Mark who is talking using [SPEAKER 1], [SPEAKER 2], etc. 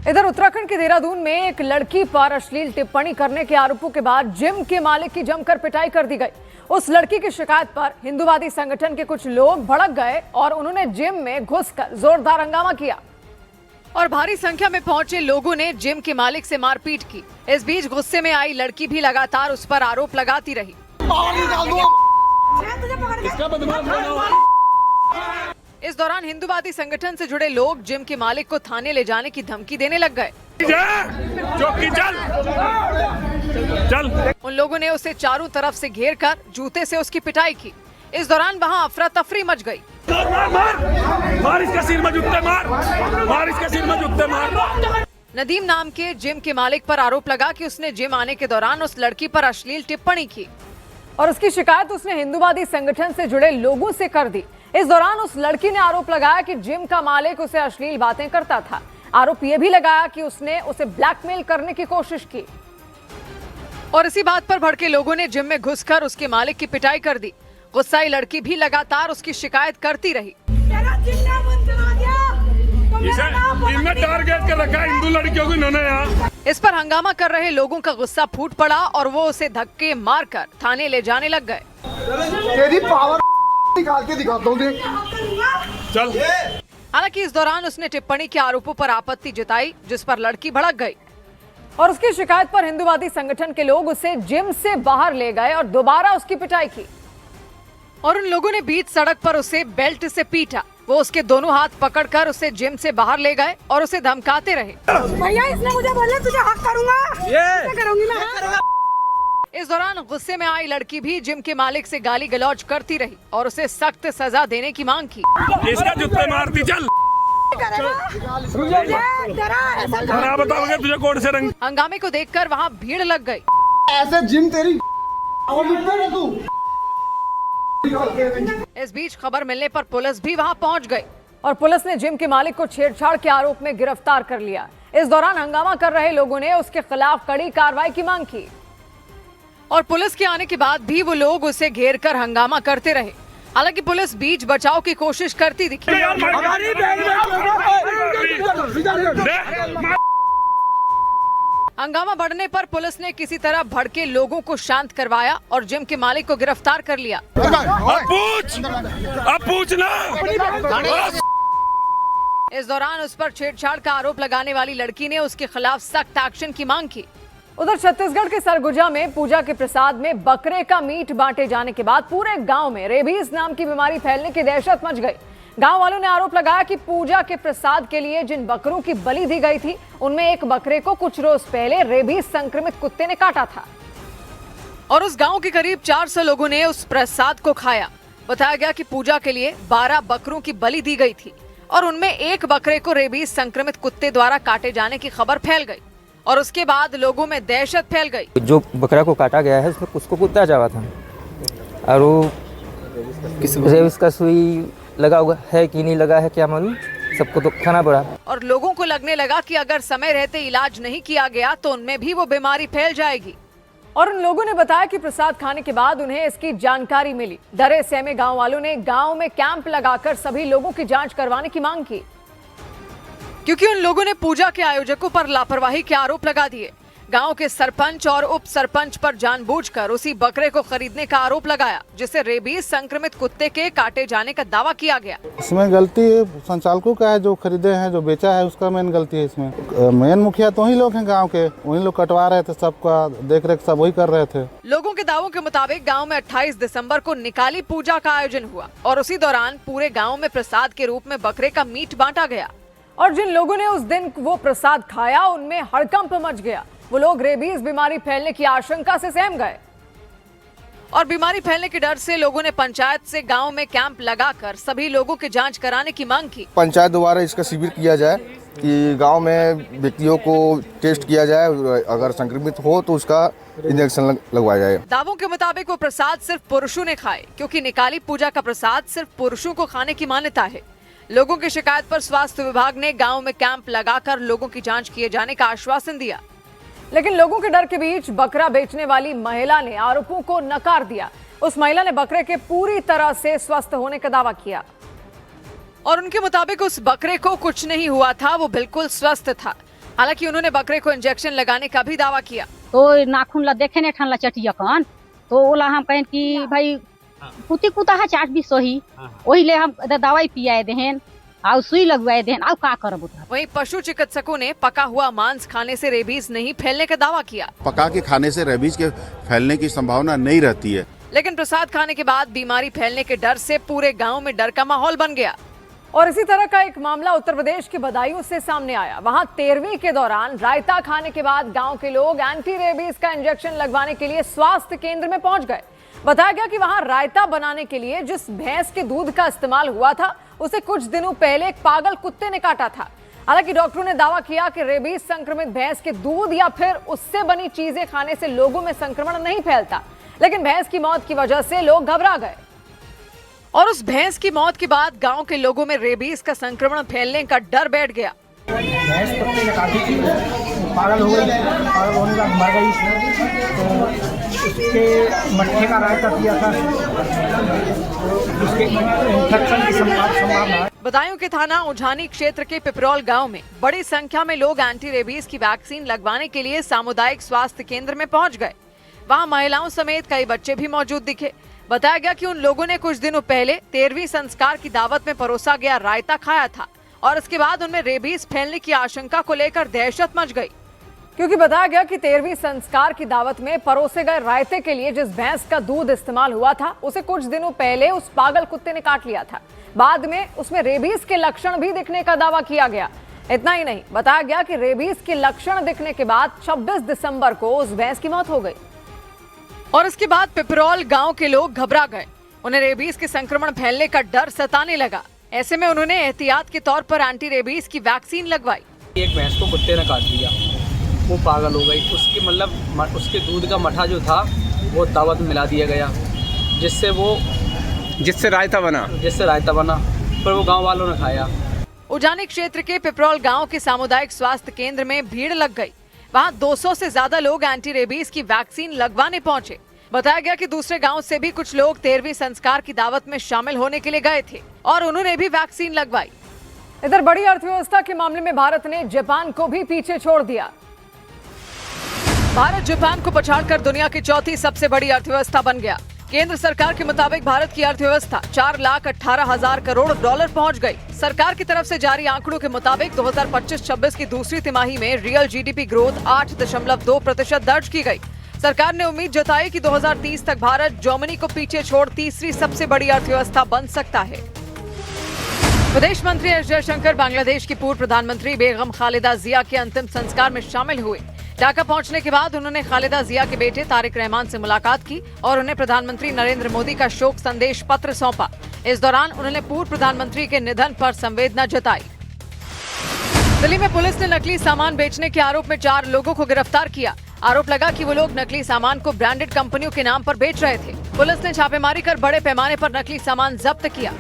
[SPEAKER 1] इधर उत्तराखंड के देहरादून में एक लड़की पर अश्लील टिप्पणी करने के आरोपों के बाद जिम के मालिक की जमकर पिटाई कर दी गई। उस लड़की की शिकायत पर हिंदूवादी संगठन के कुछ लोग भड़क गए और उन्होंने जिम में घुसकर जोरदार हंगामा किया और भारी संख्या में पहुंचे लोगों ने जिम के मालिक से मारपीट की। इस बीच गुस्से में आई लड़की भी लगातार उस पर आरोप लगाती रही। इस दौरान हिंदूवादी संगठन से जुड़े लोग जिम के मालिक को थाने ले जाने की धमकी देने लग गए। चल। उन लोगों ने उसे चारों तरफ से घेर कर जूते से उसकी पिटाई की। इस दौरान वहां अफरा तफरी मच गई।
[SPEAKER 2] मार इसके सिर में जूते मार इसके सिर में जूते मार।
[SPEAKER 1] नदीम नाम के जिम के मालिक पर आरोप लगा कि उसने जिम आने के दौरान उस लड़की पर अश्लील टिप्पणी की और उसकी शिकायत उसने हिंदूवादी संगठन से जुड़े लोगों से कर दी। इस दौरान उस लड़की ने आरोप लगाया कि जिम का मालिक उसे अश्लील बातें करता था। आरोप यह भी लगाया कि उसने उसे ब्लैकमेल करने की कोशिश की और इसी बात पर भड़के लोगों ने जिम में घुसकर उसके मालिक की पिटाई कर दी। गुस्साई लड़की भी लगातार उसकी शिकायत करती रही।
[SPEAKER 2] इन्हें टारगेट कर रखा है हिंदू लड़कियों को इन्होंने यहाँ।
[SPEAKER 1] इस पर हंगामा कर रहे लोगों का गुस्सा फूट पड़ा और वो उसे धक्के मारकर थाने ले जाने लग गए।
[SPEAKER 3] तेरी पावर निकाल के दिखाता हूँ।
[SPEAKER 2] चल।
[SPEAKER 1] हालांकि इस दौरान उसने टिप्पणी के आरोपों पर आपत्ति जताई, जिस पर लड़की भड़क गई और उसकी शिकायत पर हिंदूवादी संगठन के लोग उसे जिम से बाहर ले गए और दोबारा उसकी पिटाई की और उन लोगों ने बीच सड़क पर उसे बेल्ट से पीटा। वो उसके दोनों हाथ पकड़कर उसे जिम से बाहर ले गए और उसे धमकाते रहे।
[SPEAKER 4] भैया इसने मुझे बोला तुझे हक करूंगा, करूंगी मैं।
[SPEAKER 1] इस दौरान गुस्से में आई लड़की भी जिम के मालिक से गाली गलौज करती रही और उसे सख्त सजा देने की मांग की।
[SPEAKER 2] इसका जूते मारती चल। बताओगे तुझे कौन से रंग।
[SPEAKER 1] हंगामे को देखकर वहां भीड़ लग गई।
[SPEAKER 3] ऐसे जिम तेरी तू।
[SPEAKER 1] इस बीच खबर मिलने पर पुलिस भी वहां पहुंच गई और पुलिस ने जिम के मालिक को छेड़छाड़ के आरोप में गिरफ्तार कर लिया। इस दौरान हंगामा कर रहे लोगों ने उसके खिलाफ कड़ी कार्रवाई की मांग की और पुलिस के आने के बाद भी वो लोग उसे घेर कर हंगामा करते रहे। हालांकि पुलिस बीच बचाव की कोशिश करती दिखी। हंगामा बढ़ने पर पुलिस ने किसी तरह भड़के लोगों को शांत करवाया और जिम के मालिक को गिरफ्तार कर लिया।
[SPEAKER 2] अब पूछना।
[SPEAKER 1] इस दौरान उस पर छेड़छाड़ का आरोप लगाने वाली लड़की ने उसके खिलाफ सख्त एक्शन की मांग की। उधर छत्तीसगढ़ के सरगुजा में पूजा के प्रसाद में बकरे का मीट बांटे जाने के बाद पूरे गांव में रेबीज नाम की बीमारी फैलने की दहशत मच गई। गांव वालों ने आरोप लगाया कि पूजा के प्रसाद के लिए जिन बकरों की बलि दी गई थी उनमें एक बकरे को कुछ रोज पहले रेबीज संक्रमित कुत्ते ने काटा था और उस गांव के करीब 400 लोगों ने उस प्रसाद को खाया। बताया गया कि पूजा के लिए 12 बकरों की बलि दी गई थी और उनमें एक बकरे को रेबीज संक्रमित कुत्ते द्वारा काटे जाने की खबर फैल गई और उसके बाद लोगों में दहशत फैल गई।
[SPEAKER 5] जो बकरा को काटा गया है उसमें उसको कुत्ता चावा था और वो रेबीज का सुई लगा हुआ है कि नहीं लगा है क्या मालूम, सबको तो खाना पड़ा
[SPEAKER 1] और लोगों को लगने लगा कि अगर समय रहते इलाज नहीं किया गया तो उनमें भी वो बीमारी फैल जाएगी और उन लोगों ने बताया कि प्रसाद खाने के बाद उन्हें इसकी जानकारी मिली। डरे सहमे गांव वालों ने गांव में कैंप लगाकर सभी लोगों की जांच करवाने की मांग की क्योंकि उन लोगों ने पूजा के आयोजकों पर लापरवाही के आरोप लगा दिए। गांव के सरपंच और उप सरपंच पर जानबूझकर उसी बकरे को खरीदने का आरोप लगाया जिसे रेबीज संक्रमित कुत्ते के काटे जाने का दावा किया गया।
[SPEAKER 6] इसमें गलती संचालकों का है, जो खरीदे हैं, जो बेचा है उसका मेन गलती है। इसमें मेन मुखिया तो ही लोग हैं गांव के, वही लोग कटवा रहे थे, सबका देख रेख सब वही कर रहे थे।
[SPEAKER 1] लोगों के दावों के मुताबिक गाँव में 28 दिसम्बर को निकाली पूजा का आयोजन हुआ और उसी दौरान पूरे गाँव में प्रसाद के रूप में बकरे का मीट बांटा गया और जिन लोगों ने उस दिन वो प्रसाद खाया उनमें हड़कंप मच गया। वो लोग रेबीज बीमारी फैलने की आशंका से सहम गए और बीमारी फैलने के डर से लोगों ने पंचायत से गांव में कैंप लगाकर सभी लोगों की जांच कराने की मांग की।
[SPEAKER 7] पंचायत द्वारा इसका शिविर किया जाए कि गांव में व्यक्तियों को टेस्ट किया जाए, अगर संक्रमित हो तो उसका इंजेक्शन लगवाया जाए।
[SPEAKER 1] दावों के मुताबिक वो प्रसाद सिर्फ पुरुषों ने खाए क्योंकि निकाली पूजा का प्रसाद सिर्फ पुरुषों को खाने की मान्यता है। लोगों की शिकायत पर स्वास्थ्य विभाग ने गाँव में कैंप लगाकर लोगों की जाँच किए जाने का आश्वासन दिया, लेकिन लोगों के डर के बीच बकरा बेचने वाली महिला ने आरोपों को नकार दिया। उस महिला ने बकरे के पूरी तरह से स्वस्थ होने का दावा किया और उनके मुताबिक उस बकरे को कुछ नहीं हुआ था, वो बिल्कुल स्वस्थ था। हालांकि उन्होंने बकरे को इंजेक्शन लगाने का भी दावा किया।
[SPEAKER 8] तो नाखून ला देखे ने ठान ला चटिया कन तो ओला हम कहें कि भाई कुती कुता है चाट भी सही वही ले हम दवाई पियाए देहन और सुई लगवाए देहन और का करब।
[SPEAKER 1] वहीं पशु चिकित्सकों ने पका हुआ मांस खाने से रेबीज नहीं फैलने का दावा किया।
[SPEAKER 9] पका के खाने से रेबीज के फैलने की संभावना नहीं रहती है,
[SPEAKER 1] लेकिन प्रसाद खाने के बाद बीमारी फैलने के डर से पूरे गांव में डर का माहौल बन गया। और इसी तरह का एक मामला उत्तर प्रदेश के बदायूं से सामने आया। वहां 13वीं के दौरान रायता खाने के बाद गांव के लोग एंटी रेबीज का इंजेक्शन लगवाने के लिए स्वास्थ्य केंद्र में पहुंच गए। बताया गया कि वहां रायता बनाने के लिए जिस भैंस के दूध का इस्तेमाल हुआ था उसे कुछ दिनों पहले एक पागल कुत्ते ने काटा था। हालांकि डॉक्टरों ने दावा किया कि रेबीज संक्रमित भैंस के दूध या फिर उससे बनी चीजें खाने से लोगों में संक्रमण नहीं फैलता, लेकिन भैंस की मौत की वजह से लोग घबरा गए। और उस भैंस की मौत के बाद गांव के लोगों में रेबीज का संक्रमण फैलने का डर बैठ गया।
[SPEAKER 10] भैंस कुत्ते ने काटी थी, पागल हो गई, पागल होने का मर गई, तो उसके मट्ठे का रायता किया था, उसके इन्फेक्शन की संभावना है।
[SPEAKER 1] बदायूं के थाना उझानी क्षेत्र के पिपरौल गांव में बड़ी संख्या में लोग एंटी रेबीज की वैक्सीन लगवाने के लिए सामुदायिक स्वास्थ्य केंद्र में पहुंच गए। वहां महिलाओं समेत कई बच्चे भी मौजूद दिखे। बताया गया कि उन लोगों ने कुछ दिनों पहले 13वीं संस्कार की दावत में परोसा गया रायता खाया था और इसके बाद उनमें रेबीज फैलने की आशंका को लेकर दहशत मच गई, क्योंकि बताया गया कि 13वीं संस्कार की दावत में परोसे गए रायते के लिए जिस भैंस का दूध इस्तेमाल हुआ था उसे कुछ दिनों पहले उस पागल कुत्ते ने काट लिया था। बाद में उसमें रेबीज के लक्षण भी दिखने का दावा किया गया। इतना ही नहीं, बताया गया कि रेबीज के लक्षण दिखने के बाद 26 दिसंबर को उस भैंस की मौत हो गई और इसके बाद पिपरौल गांव के लोग घबरा गए। उन्हें रेबीज के संक्रमण फैलने का डर सताने लगा। ऐसे में उन्होंने एहतियात के तौर पर एंटी रेबीज की वैक्सीन लगवाई।
[SPEAKER 10] एक भैंस को कुत्ते ने काट लिया, वो पागल हो गई। उसकी मतलब उसके दूध का मठा जो था वो दावत में मिला दिया गया, जिससे रायता बना, पर वो गांव वालों ने खाया।
[SPEAKER 1] उजानी क्षेत्र के पिपरौल गांव के सामुदायिक स्वास्थ्य केंद्र में भीड़ लग गई। वहां 200 से ज्यादा लोग एंटी रेबीज की वैक्सीन लगवाने पहुंचे। बताया गया कि दूसरे गांव से भी कुछ लोग 13वीं संस्कार की दावत में शामिल होने के लिए गए थे और उन्होंने भी वैक्सीन लगवाई। इधर बड़ी अर्थव्यवस्था के मामले में भारत ने जापान को भी पीछे छोड़ दिया। भारत जापान को पछाड़कर दुनिया की चौथी सबसे बड़ी अर्थव्यवस्था बन गया। केंद्र सरकार के मुताबिक भारत की अर्थव्यवस्था 4,18,000 करोड़ डॉलर पहुंच गई। सरकार की तरफ से जारी आंकड़ों के मुताबिक 2025-26 की दूसरी तिमाही में रियल जीडीपी ग्रोथ 8.2% दर्ज की गई। सरकार ने उम्मीद जताई कि 2030 तक भारत जर्मनी को पीछे छोड़ तीसरी सबसे बड़ी अर्थव्यवस्था बन सकता है। विदेश मंत्री एस जयशंकर बांग्लादेश की पूर्व प्रधानमंत्री बेगम खालिदा जिया के अंतिम संस्कार में शामिल हुए। ढाका पहुंचने के बाद उन्होंने खालिदा जिया के बेटे तारिक रहमान से मुलाकात की और उन्हें प्रधानमंत्री नरेंद्र मोदी का शोक संदेश पत्र सौंपा। इस दौरान उन्होंने पूर्व प्रधानमंत्री के निधन पर संवेदना जताई। दिल्ली में पुलिस ने नकली सामान बेचने के आरोप में 4 लोगों को गिरफ्तार किया। आरोप लगा कि वो लोग नकली सामान को ब्रांडेड कंपनियों के नाम पर बेच रहे थे। पुलिस ने छापेमारी कर बड़े पैमाने पर नकली सामान जब्त किया।